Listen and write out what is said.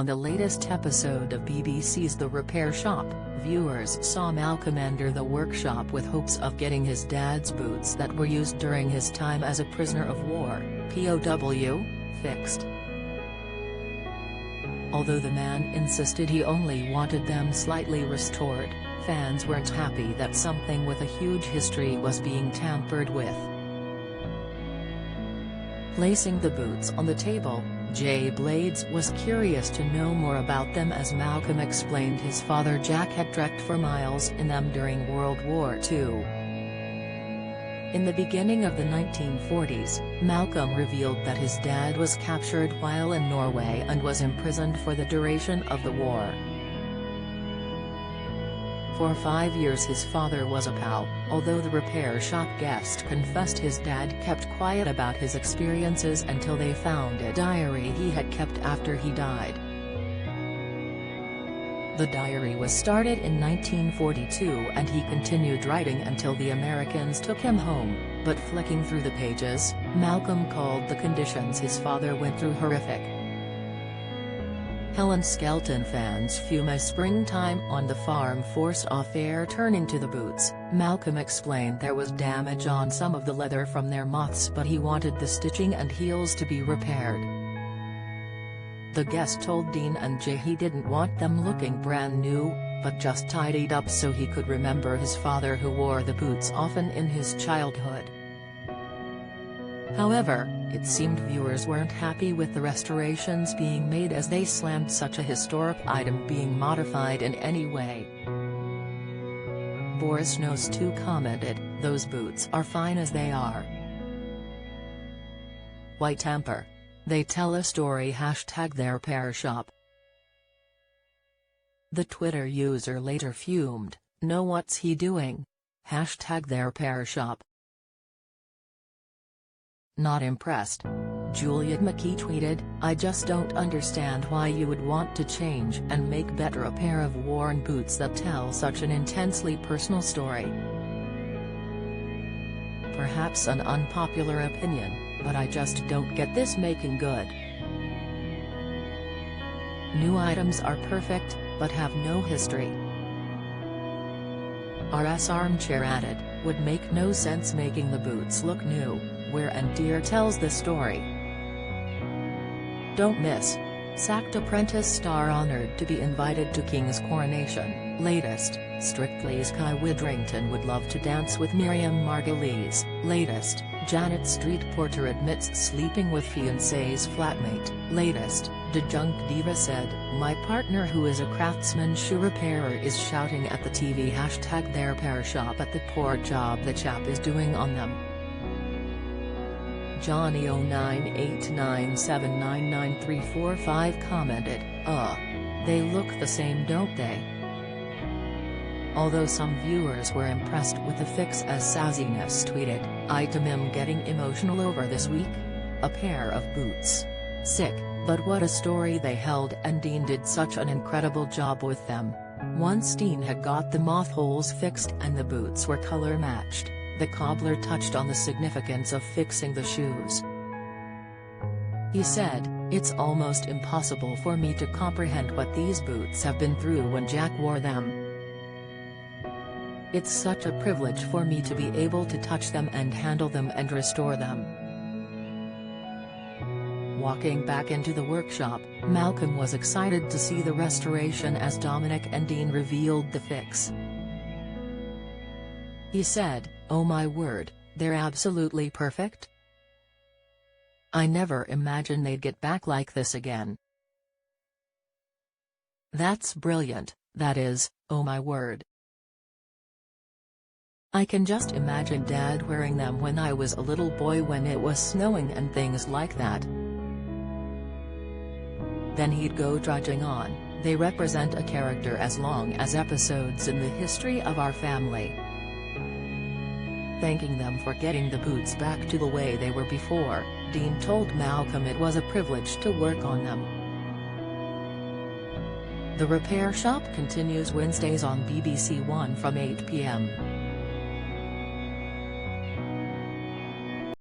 On the latest episode of BBC's The Repair Shop, viewers saw Malcolm enter the workshop with hopes of getting his dad's boots that were used during his time as a prisoner of war, POW, fixed. Although the man insisted he only wanted them slightly restored, fans weren't happy that something with a huge history was being tampered with. Placing the boots on the table, Jay Blades was curious to know more about them as Malcolm explained his father Jack had trekked for miles in them during World War II. In the beginning of the 1940s, Malcolm revealed that his dad was captured while in Norway and was imprisoned for the duration of the war. For 5 years his father was a POW, although the repair shop guest confessed his dad kept quiet about his experiences until they found a diary he had kept after he died. The diary was started in 1942 and he continued writing until the Americans took him home, but flicking through the pages, Malcolm called the conditions his father went through horrific. Helen Skelton fans fume as springtime on the farm forced off air. Turning to the boots, Malcolm explained there was damage on some of the leather from their moths but he wanted the stitching and heels to be repaired. The guest told Dean and Jay he didn't want them looking brand new, but just tidied up so he could remember his father who wore the boots often in his childhood. However, it seemed viewers weren't happy with the restorations being made as they slammed such a historic item being modified in any way. Boris Knows 2 commented, "Those boots are fine as they are. Why tamper? They tell a story." #their repair shop. The Twitter user later fumed, "No, what's he doing? #their repair shop. Not impressed. Juliet McKee tweeted, "I just don't understand why you would want to change and make better a pair of worn boots that tell such an intensely personal story." Perhaps an unpopular opinion, but I just don't get this making good. New items are perfect, but have no history. RS Armchair added, "Would make no sense making the boots look new. Wear and Tear tells the story." Don't miss. Sacked Apprentice star honored to be invited to King's coronation. Latest, Strictly's Kai Widrington would love to dance with Miriam Margolyes. Latest, Janet Street Porter admits sleeping with fiancé's flatmate. Latest, the junk diva said, "My partner who is a craftsman shoe repairer is shouting at the TV." #their repair shop at the poor job the chap is doing on them. Johnny0989799345 commented, they look the same, don't they?" Although some viewers were impressed with the fix, as Sassiness tweeted, "I'm getting emotional over this week. A pair of boots. Sick, but what a story they held, and Dean did such an incredible job with them. Once Dean had got the moth holes fixed and the boots were color matched, the cobbler touched on the significance of fixing the shoes. He said, "It's almost impossible for me to comprehend what these boots have been through when Jack wore them. It's such a privilege for me to be able to touch them and handle them and restore them." Walking back into the workshop, Malcolm was excited to see the restoration as Dominic and Dean revealed the fix. He said, "Oh my word, they're absolutely perfect. I never imagined they'd get back like this again. That's brilliant, that is, oh my word. I can just imagine Dad wearing them when I was a little boy when it was snowing and things like that. Then he'd go trudging on. They represent a character as long as episodes in the history of our family." Thanking them for getting the boots back to the way they were before, Dean told Malcolm it was a privilege to work on them. The Repair Shop continues Wednesdays on BBC One from 8 p.m.